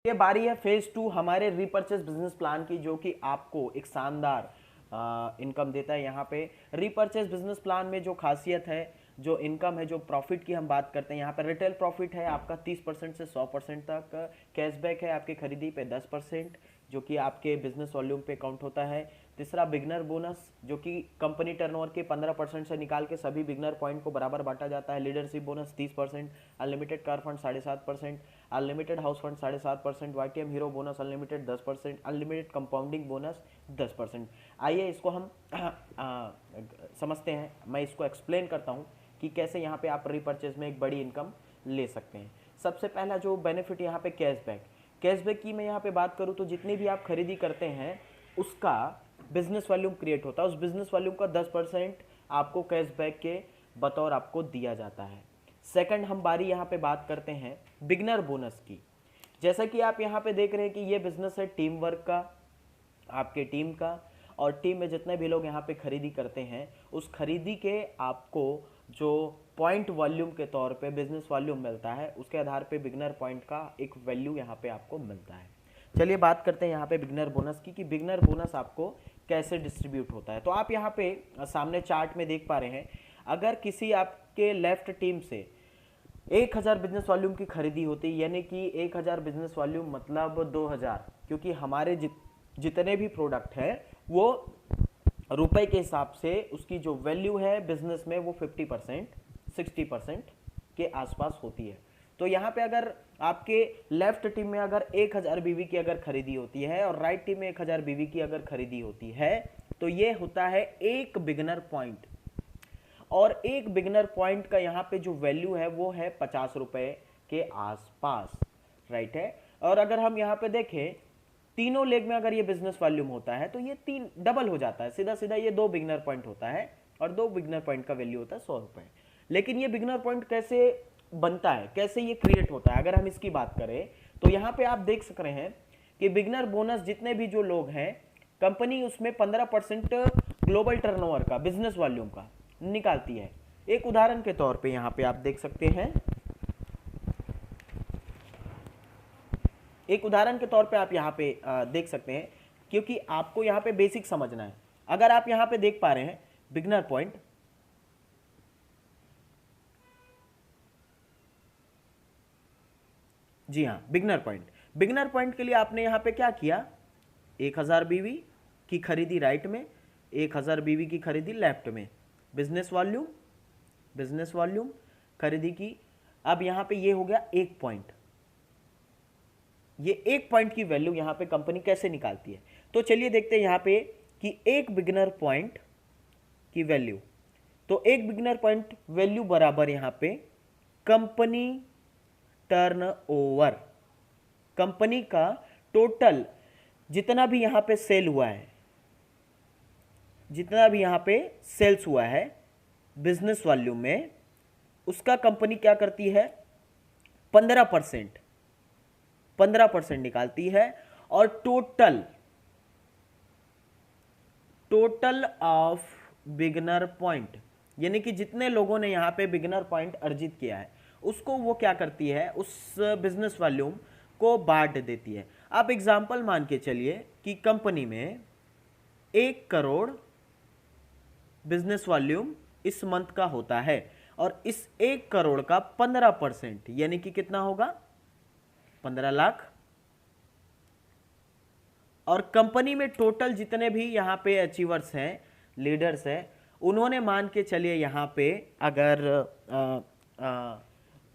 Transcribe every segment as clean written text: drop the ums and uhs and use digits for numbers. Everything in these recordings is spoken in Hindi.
ये बारी है फेज 2 हमारे रीपर्चेस बिजनेस प्लान की, जो कि आपको एक शानदार इनकम देता है। यहाँ पे रीपर्चेस बिजनेस प्लान में जो खासियत है, जो इनकम है, जो प्रॉफिट की हम बात करते हैं, यहाँ पे रिटेल प्रॉफिट है आपका 30% से 100% तक, कैशबैक है आपकी खरीदी पे 10%, जो कि आपके बिजनेस वॉल्यूम पे काउंट होता है। तीसरा बिगनर बोनस, जो कि कंपनी टर्नओवर के 15% से निकाल के सभी बिगनर पॉइंट को बराबर बांटा जाता है। Leadership bonus 30%, unlimited car fund 7.5%, unlimited house fund 7.5%, YTM hero bonus unlimited 10%, unlimited compounding bonus 10%। आइए इसको हम समझते हैं, मैं इसको एक्सप्लेन करता हूँ कि कैसे यहाँ पे आप रीपर्चेज में एक बड़ी इनकम ले सकते हैं। सबसे पहला जो बेनिफिट यहाँ पे कैशबैक, कैशबैक की मैं यहाँ पे बात करूँ तो जितनी भी आप खरीदी करते हैं उसका बिजनेस वॉल्यूम क्रिएट होता है, उस बिजनेस वॉल्यूम का 10% आपको कैशबैक के बतौर आपको दिया जाता है। सेकंड हम बारी यहाँ पे बात करते हैं बिगनर बोनस की। जैसा कि आप यहाँ पे देख रहे हैं कि ये बिजनेस है टीम वर्क का, आपके टीम का, और टीम में जितने भी लोग यहाँ पे खरीदी करते हैं उस खरीदी के आपको जो पॉइंट वॉल्यूम के तौर पे बिजनेस वॉल्यूम मिलता है, उसके आधार पे बिगनर पॉइंट का एक वैल्यू यहाँ पे आपको मिलता है। चलिए बात करते हैं यहाँ पे बिगनर बोनस की, कि बिगनर बोनस आपको कैसे डिस्ट्रीब्यूट होता है। तो आप यहाँ पे सामने चार्ट में देख पा रहे हैं, अगर किसी आपके लेफ्ट टीम से 1000 बिजनेस वॉल्यूम की खरीदी होती है, यानी कि 1000 बिजनेस वॉल्यूम मतलब 2000, क्योंकि हमारे जितने भी प्रोडक्ट है वो रुपए के हिसाब से उसकी जो वैल्यू है बिजनेस में वो 50% 60% के आसपास होती है। तो यहाँ पे अगर आपके लेफ्ट टीम में अगर 1000 बीवी की अगर खरीदी होती है और राइट टीम में 1000 बीवी की अगर खरीदी होती है, तो ये होता है एक बिगनर पॉइंट, और एक बिगनर पॉइंट का यहाँ पे जो वैल्यू है वो है 50 रुपए के आसपास, राइट है। और अगर हम यहाँ पे देखें तीनों लेग में अगर ये बिजनेस वॉल्यूम होता है तो ये 3 डबल हो जाता है, सीधा सीधा ये 2 बिगनर पॉइंट होता है, और 2 बिगनर पॉइंट का वैल्यू होता है 100 रुपए। लेकिन ये बिगनर पॉइंट कैसे बनता है, कैसे ये क्रिएट होता है, अगर हम इसकी बात करें तो यहाँ पे आप देख सक रहे हैं कि बिगनर बोनस जितने भी जो लोग हैं, कंपनी उसमें 15% ग्लोबल टर्नओवर का बिजनेस वॉल्यूम का निकालती है। एक उदाहरण के तौर पे यहाँ पे आप देख सकते हैं, एक उदाहरण के तौर पे आप यहाँ पे देख सकते हैं, क्योंकि आपको यहाँ पे बेसिक समझना है। अगर आप यहाँ पे देख पा रहे हैं बिगनर पॉइंट, जी हाँ बिगनर पॉइंट, बिगनर पॉइंट के लिए आपने यहाँ पे क्या किया, 1000 बीवी की खरीदी राइट में, 1000 बीवी की खरीदी लेफ्ट में, बिजनेस वॉल्यूम खरीदी की। अब यहाँ पे ये हो गया एक पॉइंट, ये एक पॉइंट की वैल्यू यहाँ पे कंपनी कैसे निकालती है। तो चलिए देखते हैं यहाँ पे कि एक बिगनर पॉइंट की वैल्यू, तो एक बिगनर पॉइंट वैल्यू बराबर यहाँ पे कंपनी टर्नओवर, कंपनी का टोटल जितना भी यहाँ पे सेल हुआ है, जितना भी यहाँ पे सेल्स हुआ है बिजनेस वॉल्यूम में, उसका कंपनी क्या करती है 15% निकालती है, और टोटल ऑफ बिगनर पॉइंट, यानी कि जितने लोगों ने यहाँ पे बिगनर पॉइंट अर्जित किया है उसको वो क्या करती है, उस बिजनेस वॉल्यूम को बांट देती है। आप एग्जांपल मान के चलिए कि कंपनी में 1 करोड़ बिजनेस वॉल्यूम इस मंथ का होता है, और इस 1 करोड़ का 15% यानी कि कितना होगा 15 लाख, और कंपनी में टोटल जितने भी यहां पे अचीवर्स हैं, लीडर्स हैं, उन्होंने मान के चलिए यहां पे अगर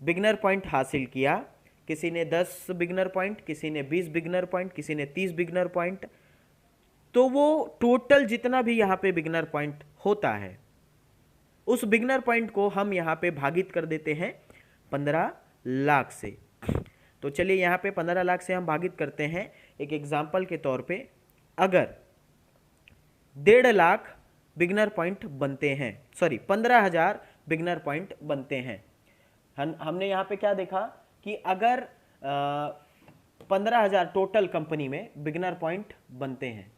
बिगनर पॉइंट हासिल किया, किसी ने 10 बिगनर पॉइंट, किसी ने 20 बिगनर पॉइंट, किसी ने 30 बिगनर पॉइंट, तो वो टोटल जितना भी यहां पे बिगनर पॉइंट होता है उस बिगनर पॉइंट को हम यहां पे भागित कर देते हैं 15 लाख से। तो चलिए यहाँ पे 15 लाख से हम भागित करते हैं। एक एग्जाम्पल के तौर पे अगर 1.5 लाख बिगनर पॉइंट बनते हैं, सॉरी 15,000 बिगनर पॉइंट बनते हैं, हमने यहाँ पे क्या देखा कि अगर 15,000 टोटल कंपनी में बिगनर पॉइंट बनते हैं,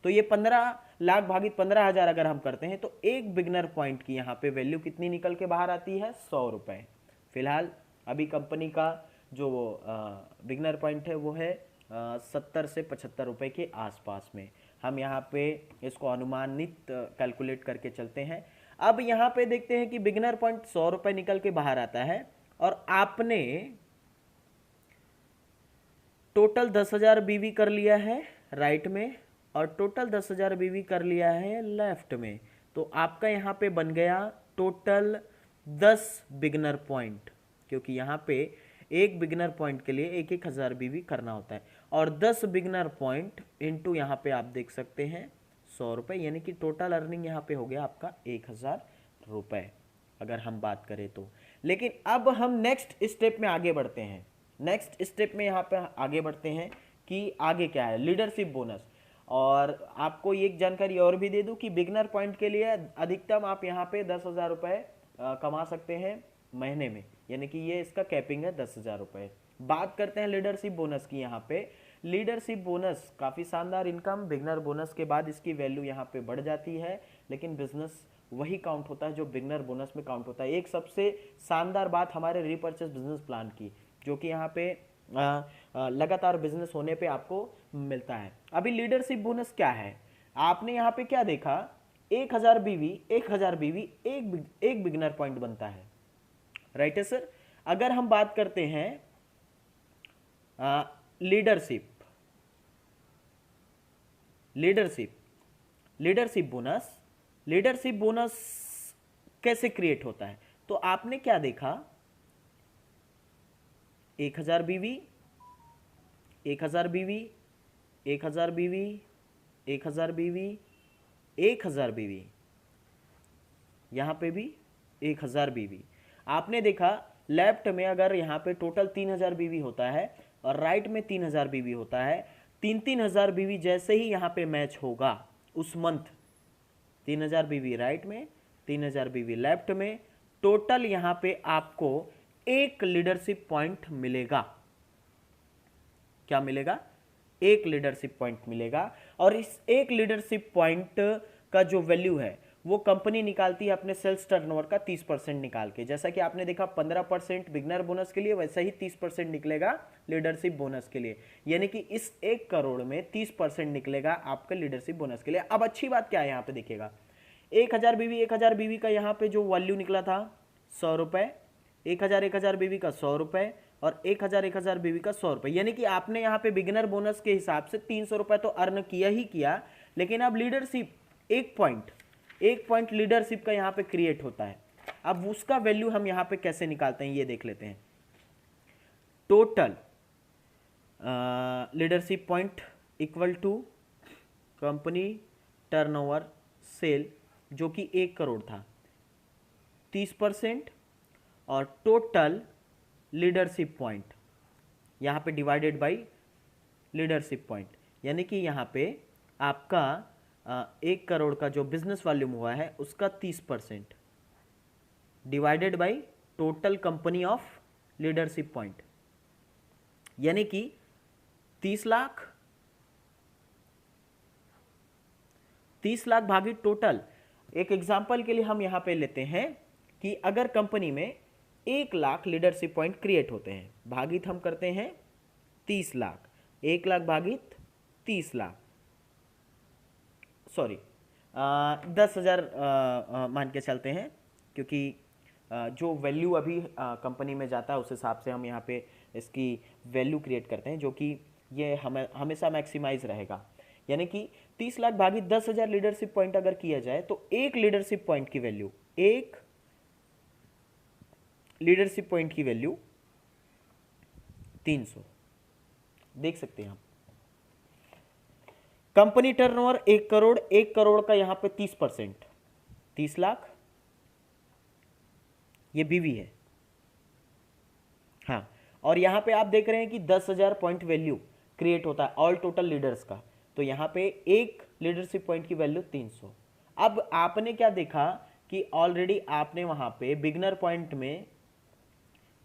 तो ये 15 लाख भागित 15,000 अगर हम करते हैं तो एक बिगनर पॉइंट की यहाँ पे वैल्यू कितनी निकल के बाहर आती है 100 रुपए। फिलहाल अभी कंपनी का जो बिगनर पॉइंट है वो है 70 से 75 रुपए के आसपास में। हम यहाँ पे इसको अनुमानित कैलकुलेट करके चलते हैं। अब यहाँ पे देखते हैं कि बिगनर पॉइंट 100 रुपए निकल के बाहर आता है और आपने टोटल 10,000 बीवी कर लिया है राइट में और टोटल 10,000 बीवी कर लिया है लेफ्ट में। तो आपका यहाँ पे बन गया टोटल 10 बिगनर पॉइंट, क्योंकि यहाँ पे एक बिगनर पॉइंट के लिए 1,000 बीवी करना होता है और 10 बिगनर पॉइंट इंटू यहाँ पे आप देख सकते हैं 100 रुपये, यानी कि टोटल अर्निंग यहाँ पे हो गया आपका 1,000 रुपये अगर हम बात करें तो। लेकिन अब हम नेक्स्ट स्टेप में आगे बढ़ते हैं। नेक्स्ट स्टेप में यहाँ पे आगे बढ़ते हैं कि आगे क्या है, लीडरशिप बोनस। और आपको एक जानकारी और भी दे दूं कि बिगनर पॉइंट के लिए अधिकतम आप यहाँ पे 10,000 रुपये कमा सकते हैं महीने में, यानी कि ये इसका कैपिंग है 10,000 रुपये। बात करते हैं लीडरशिप बोनस की। यहाँ पे लीडरशिप बोनस काफ़ी शानदार इनकम, बिगनर बोनस के बाद इसकी वैल्यू यहाँ पे बढ़ जाती है, लेकिन बिजनेस वही काउंट होता है जो बिगनर बोनस में काउंट होता है। एक सबसे शानदार बात हमारे रीपर्चेस बिजनेस प्लान की, जो कि यहाँ पे लगातार बिजनेस होने पे आपको मिलता है। अभी लीडरशिप बोनस क्या है, आपने यहाँ पे क्या देखा, 1,000 बीवी 1,000 बीवी एक बिगनर पॉइंट बनता है, राइट है सर। अगर हम बात करते हैं लीडरशिप लीडरशिप लीडरशिप बोनस कैसे क्रिएट होता है, तो आपने क्या देखा, 1,000 बीवी 1,000 बीवी 1,000 बीवी 1,000 बीवी 1,000 बीवी, यहां पे भी 1,000 बीवी। आपने देखा लेफ्ट में अगर यहाँ पे टोटल 3,000 बीवी होता है और राइट में 3,000 बीवी होता है, 3,000 बीवी जैसे ही यहाँ पे मैच होगा उस मंथ, 3,000 बीवी राइट में 3,000 बीवी लेफ्ट में, टोटल यहाँ पे आपको एक लीडरशिप पॉइंट मिलेगा। क्या मिलेगा, एक लीडरशिप पॉइंट मिलेगा। और इस एक लीडरशिप पॉइंट का जो वैल्यू है वो कंपनी निकालती है अपने सेल्स टर्नओवर का 30% निकाल के। जैसा कि आपने देखा 15% बिगनर बोनस के लिए, वैसा ही 30% निकलेगा लीडरशिप बोनस के लिए, यानी कि इस 1 करोड़ में 30% निकलेगा आपका लीडरशिप बोनस के लिए। अब अच्छी बात क्या है, यहाँ पे देखिएगा 1,000 बीवी का यहाँ पे जो वैल्यू निकला था 100 रुपये, 1,000 बीवी का 100 रुपये और 1,000 बीवी का 100 रुपये, यानी कि आपने यहाँ पे बिगिनर बोनस के हिसाब से 300 रुपये तो अर्न किया ही किया, लेकिन अब लीडरशिप एक पॉइंट लीडरशिप का यहाँ पे क्रिएट होता है। अब उसका वैल्यू हम यहाँ पे कैसे निकालते हैं ये देख लेते हैं। Total leadership point equal to company turnover sale, जो कि 1 करोड़ था, 30% और टोटल लीडरशिप पॉइंट यहाँ पे डिवाइडेड बाय लीडरशिप पॉइंट, यानी कि यहाँ पे आपका 1 करोड़ का जो बिजनेस वॉल्यूम हुआ है उसका 30% divided by total company of leadership point, यानी कि 30 लाख भागी टोटल। एक एग्जांपल के लिए हम यहां पे लेते हैं कि अगर कंपनी में 1 लाख लीडरशिप पॉइंट क्रिएट होते हैं, भागित हम करते हैं 30 लाख, 1 लाख भागित 30 लाख, सॉरी 10,000 मान के चलते हैं, क्योंकि जो वैल्यू अभी कंपनी में जाता है उस हिसाब से हम यहाँ पे इसकी वैल्यू क्रिएट करते हैं, जो कि ये हमेशा मैक्सिमाइज रहेगा। यानी कि 30 लाख भागी 10,000 लीडरशिप पॉइंट अगर किया जाए तो एक लीडरशिप पॉइंट की वैल्यू 300, देख सकते हैं आप। कंपनी टर्नओवर 1 करोड़, 1 करोड़ का यहां पे 30%, 30 लाख, ये बीवी है, हाँ। और यहां पे आप देख रहे हैं कि 10,000 पॉइंट वैल्यू क्रिएट होता है ऑल टोटल लीडर्स का, तो यहां पे एक लीडरशिप पॉइंट की वैल्यू 300। अब आपने क्या देखा कि ऑलरेडी आपने वहां पे बिगनर पॉइंट में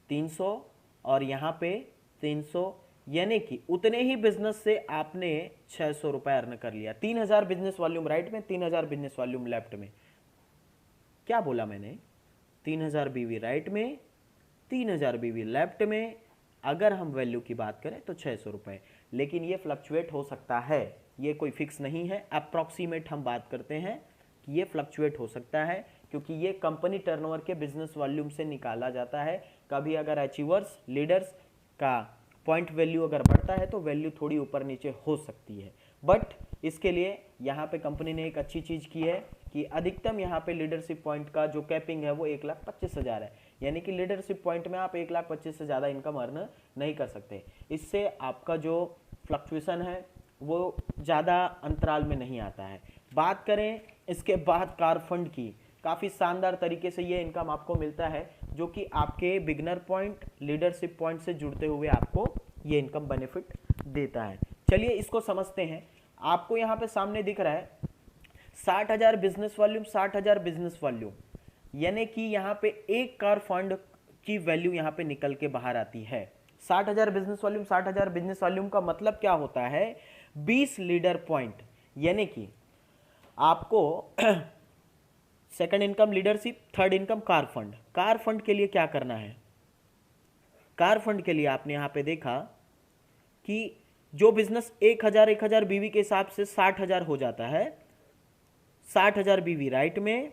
300 और यहां पे 300, यानी कि उतने ही बिजनेस से आपने 600 रुपए अर्न कर लिया। 3,000 बिजनेस वॉल्यूम राइट में, 3,000 बिजनेस वॉल्यूम लेफ्ट में। क्या बोला मैंने, 3,000 बीवी राइट में, 3,000 बीवी लेफ्ट में, अगर हम वैल्यू की बात करें तो 600 रुपये, लेकिन ये फ्लक्चुएट हो सकता है, ये कोई फिक्स नहीं है, अप्रॉक्सीमेट हम बात करते हैं कि ये फ्लक्चुएट हो सकता है, क्योंकि ये कंपनी टर्नओवर के बिजनेस वॉल्यूम से निकाला जाता है। कभी अगर अचीवर्स लीडर्स का पॉइंट वैल्यू अगर बढ़ता है तो वैल्यू थोड़ी ऊपर नीचे हो सकती है, बट इसके लिए यहाँ पे कंपनी ने एक अच्छी चीज़ की है कि अधिकतम यहाँ पे लीडरशिप पॉइंट का जो कैपिंग है वो 1,25,000 है, यानी कि लीडरशिप पॉइंट में आप 1,25,000 से ज़्यादा इनकम अर्न नहीं कर सकते। इससे आपका जो फ्लक्चुएशन है वो ज़्यादा अंतराल में नहीं आता है। बात करें इसके बाद कार फंड की, काफ़ी शानदार तरीके से ये इनकम आपको मिलता है, जो कि आपके बिगनर पॉइंट लीडरशिप पॉइंट से जुड़ते हुए आपको ये इनकम बेनिफिट देता है। चलिए इसको समझते हैं। आपको यहाँ पे सामने दिख रहा है 60,000 बिजनेस वॉल्यूम, 60,000 बिजनेस वॉल्यूम, यानी कि यहाँ पे एक कार फंड की वैल्यू यहाँ पे निकल के बाहर आती है। 60,000 बिजनेस वॉल्यूम, 60,000 बिजनेस वॉल्यूम का मतलब क्या होता है? 20 लीडर पॉइंट, यानी कि आपको second income leadership, third income car fund. Car fund के लिए क्या करना है? कार फंड के लिए आपने यहाँ पे देखा कि जो बिजनेस 1,000 बीवी के हिसाब से 60,000 हो जाता है, 60,000 बीवी राइट में,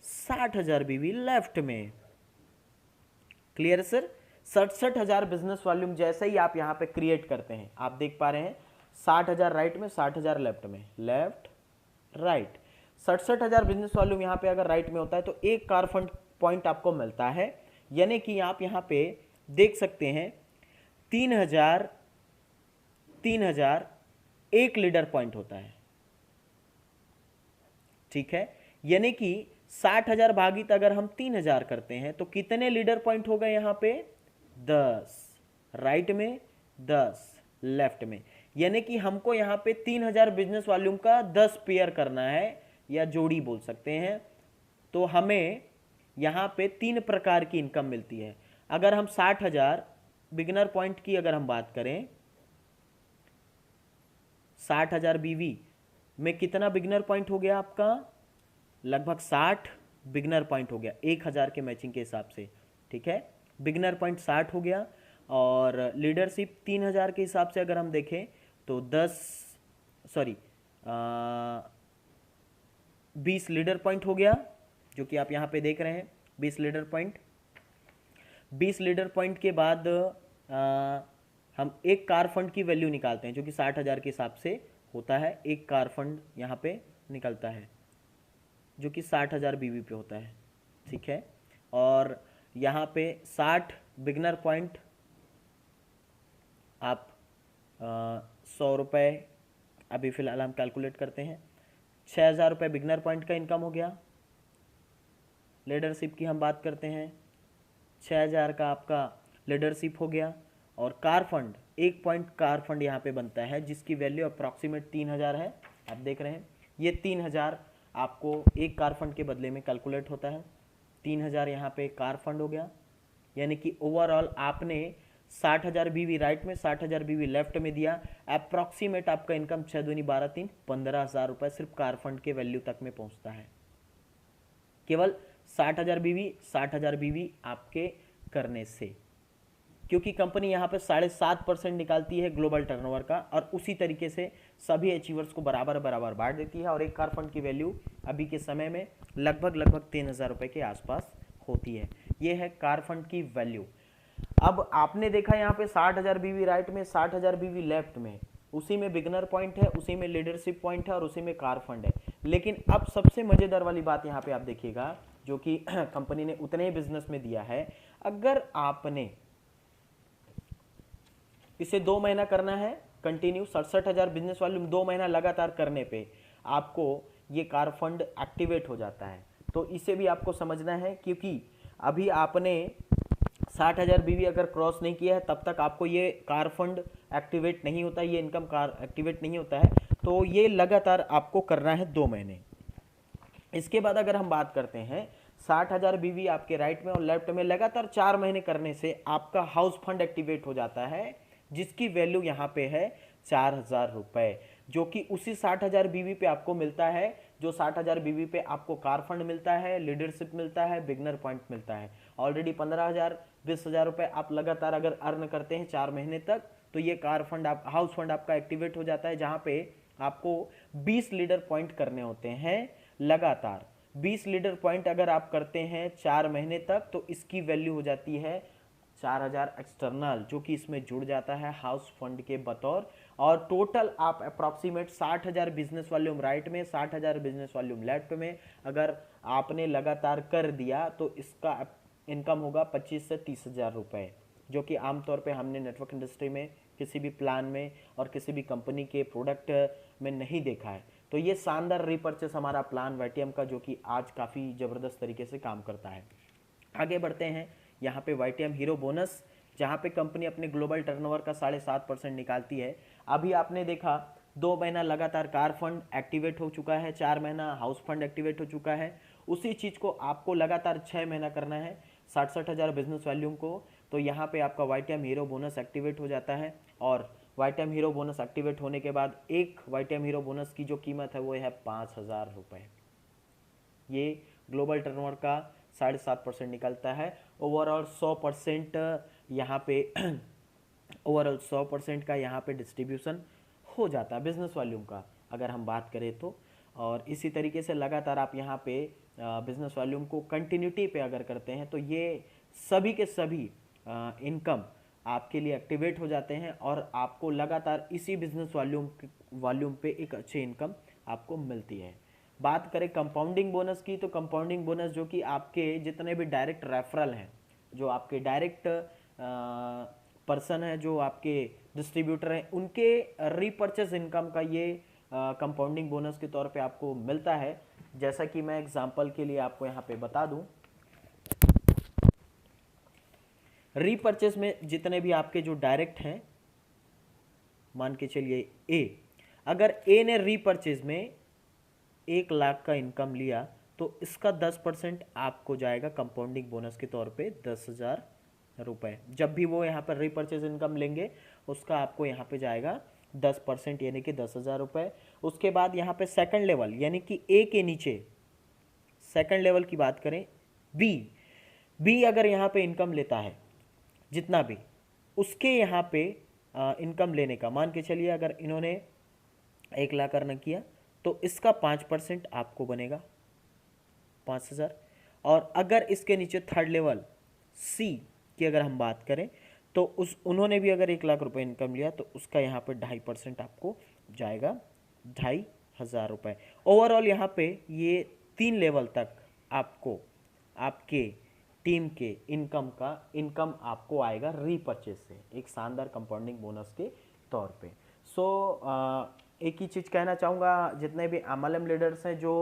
60,000 बीवी लेफ्ट में। Clear sir? 67,000 बिजनेस वॉल्यूम जैसे ही आप यहाँ पे क्रिएट करते हैं, आप देख पा रहे हैं 60,000 राइट में, 60,000 लेफ्ट में, लेफ्ट राइट। 67,000 बिजनेस वॉल्यूम यहाँ पे अगर राइट में होता है तो एक कार फंड पॉइंट आपको मिलता है, यानी कि आप यहाँ पे देख सकते हैं 3,000 एक लीडर पॉइंट होता है। ठीक है, यानी कि 60,000 भागित अगर हम 3,000 करते हैं तो कितने लीडर पॉइंट हो गए यहाँ पे? 10 राइट में, 10 लेफ्ट में, यानी कि हमको यहाँ पे 3,000 बिजनेस वॉल्यूम का 10 पेयर करना है, या जोड़ी बोल सकते हैं। तो हमें यहाँ पे 3 प्रकार की इनकम मिलती है। अगर हम 60,000 बिगनर पॉइंट की अगर हम बात करें, 60,000 बीवी में कितना बिगनर पॉइंट हो गया आपका? लगभग 60 बिगनर पॉइंट हो गया 1,000 के मैचिंग के हिसाब से। ठीक है, बिगनर पॉइंट 60 हो गया, और लीडरशिप 3,000 के हिसाब से अगर हम देखें तो 20 लीडर पॉइंट हो गया, जो कि आप यहाँ पे देख रहे हैं 20 लीडर पॉइंट। 20 लीडर पॉइंट के बाद हम एक कार फंड की वैल्यू निकालते हैं, जो कि 60,000 के हिसाब से होता है। एक कार फंड यहाँ पे निकलता है जो कि 60,000 बीवी पे होता है। ठीक है, और यहाँ पे 60 बिगनर पॉइंट आप 100 रुपये अभी फ़िलहाल हम कैलकुलेट करते हैं। 6,000 रुपये बिगनर पॉइंट का इनकम हो गया। लीडरशिप की हम बात करते हैं, 6,000 का आपका लीडरशिप हो गया, और कार फंड, एक पॉइंट कार फंड यहाँ पे बनता है जिसकी वैल्यू अप्रॉक्सीमेट 3,000 है। आप देख रहे हैं ये 3,000 आपको एक कार फंड के बदले में कैलकुलेट होता है। 3,000 यहाँ पे कार फंड हो गया, यानी कि ओवरऑल आपने 60,000 बीवी राइट में, 60,000 बीवी लेफ्ट में दिया। अप्रॉक्सीमेट आपका इनकम 6 दूनी 12 3 15,000 रुपये सिर्फ कार फंड के वैल्यू तक में पहुँचता है। केवल 60,000 बीवी, 60,000 बीवी आपके करने से, क्योंकि कंपनी यहाँ पे 7.5% निकालती है ग्लोबल टर्नओवर का, और उसी तरीके से सभी अचीवर्स को बराबर बराबर बांट देती है, और एक कार फंड की वैल्यू अभी के समय में लगभग 3,000 रुपये के आसपास होती है। ये है कार फंड की वैल्यू। अब आपने देखा यहाँ पे 60,000 बीवी राइट में, 60,000 बीवी लेफ्ट में, उसी में बिगनर पॉइंट है, उसी में लीडरशिप पॉइंट है, और उसी में कार फंड है। लेकिन अब सबसे मजेदार वाली बात यहाँ पे आप देखिएगा, जो कि कंपनी ने उतने ही बिजनेस में दिया है। अगर आपने इसे 2 महीना करना है कंटिन्यू, 67,000 बिजनेस वॉल्यूम 2 महीना लगातार करने पे आपको ये कार फंड एक्टिवेट हो जाता है। तो इसे भी आपको समझना है, क्योंकि अभी आपने 60,000 बीवी अगर क्रॉस नहीं किया है तब तक आपको ये कार फंड एक्टिवेट नहीं होता, ये इनकम कार एक्टिवेट नहीं होता है। तो ये लगातार आपको करना है 2 महीने। इसके बाद अगर हम बात करते हैं 60,000 बीवी आपके राइट में और लेफ्ट में लगातार 4 महीने करने से आपका हाउस फंड एक्टिवेट हो जाता है, जिसकी वैल्यू यहाँ पे है 4,000 रुपये, जो कि उसी 60,000 बीवी पे आपको मिलता है, जो 60,000 बीवी पे आपको कार फंड मिलता है, लीडरशिप मिलता है, बिगनर पॉइंट मिलता है। ऑलरेडी 15,000 20,000 रुपये आप लगातार अगर अर्न करते हैं 4 महीने तक, तो ये कार फंड आप हाउस फंड आपका एक्टिवेट हो जाता है, जहाँ पे आपको 20 लीडर पॉइंट करने होते हैं लगातार। 20 लीडर पॉइंट अगर आप करते हैं 4 महीने तक, तो इसकी वैल्यू हो जाती है 4,000 एक्सटर्नल, जो कि इसमें जुड़ जाता है हाउस फंड के बतौर। और टोटल आप अप्रॉक्सीमेट 60,000 बिजनेस वॉल्यूम राइट में, 60,000 बिजनेस वॉल्यूम लेफ्ट में अगर आपने लगातार कर दिया, तो इसका इनकम होगा 25 से 30,000 रुपये, जो कि आमतौर पे हमने नेटवर्क इंडस्ट्री में किसी भी प्लान में और किसी भी कंपनी के प्रोडक्ट में नहीं देखा है। तो ये शानदार रीपर्चेस हमारा प्लान वाईटीएम का, जो कि आज काफ़ी ज़बरदस्त तरीके से काम करता है। आगे बढ़ते हैं, यहाँ पे वाईटीएम हीरो बोनस, जहाँ पे कंपनी अपने ग्लोबल टर्नओवर का 7.5% निकालती है। अभी आपने देखा 2 महीना लगातार कार फंड एक्टिवेट हो चुका है, 4 महीना हाउस फंड एक्टिवेट हो चुका है। उसी चीज़ को आपको लगातार 6 महीना करना है 60,000 बिजनेस वॉल्यूम को, तो यहाँ पे आपका वाईटीएम हीरो बोनस एक्टिवेट हो जाता है। और वाईटीएम हीरो बोनस एक्टिवेट होने के बाद एक वाईटीएम हीरो बोनस की जो कीमत है वो है 5,000 रुपये। ये ग्लोबल टर्नओवर का 7.5% निकलता है। ओवरऑल 100% यहाँ पे ओवरऑल 100% का यहाँ पे डिस्ट्रीब्यूशन हो जाता है बिजनेस वॉल्यूम का, अगर हम बात करें तो। और इसी तरीके से लगातार आप यहाँ पे बिजनेस वॉल्यूम को कंटिन्यूटी पे अगर करते हैं, तो ये सभी के सभी इनकम आपके लिए एक्टिवेट हो जाते हैं और आपको लगातार इसी बिजनेस वॉल्यूम पे एक अच्छी इनकम आपको मिलती है। बात करें कंपाउंडिंग बोनस की, तो कंपाउंडिंग बोनस जो कि आपके जितने भी डायरेक्ट रेफरल हैं, जो आपके डायरेक्ट पर्सन है, जो आपके डिस्ट्रीब्यूटर हैं, उनके रीपर्चेस इनकम का ये कंपाउंडिंग बोनस के तौर पे आपको मिलता है। जैसा कि मैं एग्जांपल के लिए आपको यहाँ पे बता दूं, रीपर्चेस में जितने भी आपके जो डायरेक्ट हैं, मान के चलिए ए, अगर ए ने रीपर्चेज में 1 लाख का इनकम लिया, तो इसका 10% आपको जाएगा कंपाउंडिंग बोनस के तौर पे 10,000 रुपये। जब भी वो यहाँ पर रीपर्चेज इनकम लेंगे, उसका आपको यहाँ पे जाएगा 10%, यानी कि 10,000 रुपये। उसके बाद यहाँ पे सेकंड लेवल, यानी कि ए के नीचे सेकंड लेवल की बात करें, बी अगर यहाँ पे इनकम लेता है जितना भी, उसके यहाँ पे इनकम लेने का, मान के चलिए अगर इन्होंने 1 लाख अर्न किया, तो इसका 5% आपको बनेगा 5,000। और अगर इसके नीचे थर्ड लेवल सी की अगर हम बात करें, तो उन्होंने भी अगर 1 लाख रुपए इनकम लिया, तो उसका यहाँ पे 2.5% आपको जाएगा 2,500 रुपये। ओवरऑल यहाँ पे ये 3 लेवल तक आपको आपके टीम के इनकम आपको आएगा रीपर्चेज से, एक शानदार कंपाउंडिंग बोनस के तौर पे। एक ही चीज़ कहना चाहूँगा, जितने भी एमएलएम लीडर्स हैं जो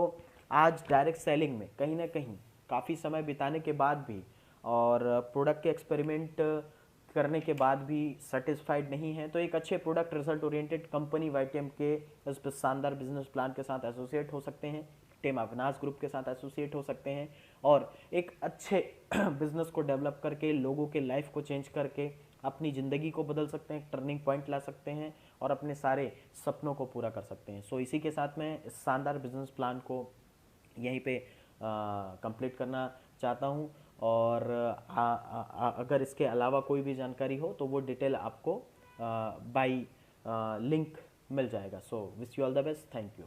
आज डायरेक्ट सेलिंग में कहीं ना कहीं काफ़ी समय बिताने के बाद भी और प्रोडक्ट के एक्सपेरिमेंट करने के बाद भी सेटिस्फाइड नहीं है, तो एक अच्छे product result oriented company YTM के इस शानदार बिजनेस प्लान के साथ एसोसिएट हो सकते हैं, टीम अविनाश ग्रुप के साथ एसोसिएट हो सकते हैं और एक अच्छे बिजनेस को डेवलप करके, लोगों के लाइफ को चेंज करके अपनी ज़िंदगी को बदल सकते हैं, टर्निंग पॉइंट ला सकते हैं और अपने सारे सपनों को पूरा कर सकते हैं। इसी के साथ मैं इस शानदार बिजनेस प्लान को यहीं पे कंप्लीट करना चाहता हूँ। और अगर इसके अलावा कोई भी जानकारी हो, तो वो डिटेल आपको बाई लिंक मिल जाएगा। Wish you all the best, thank you.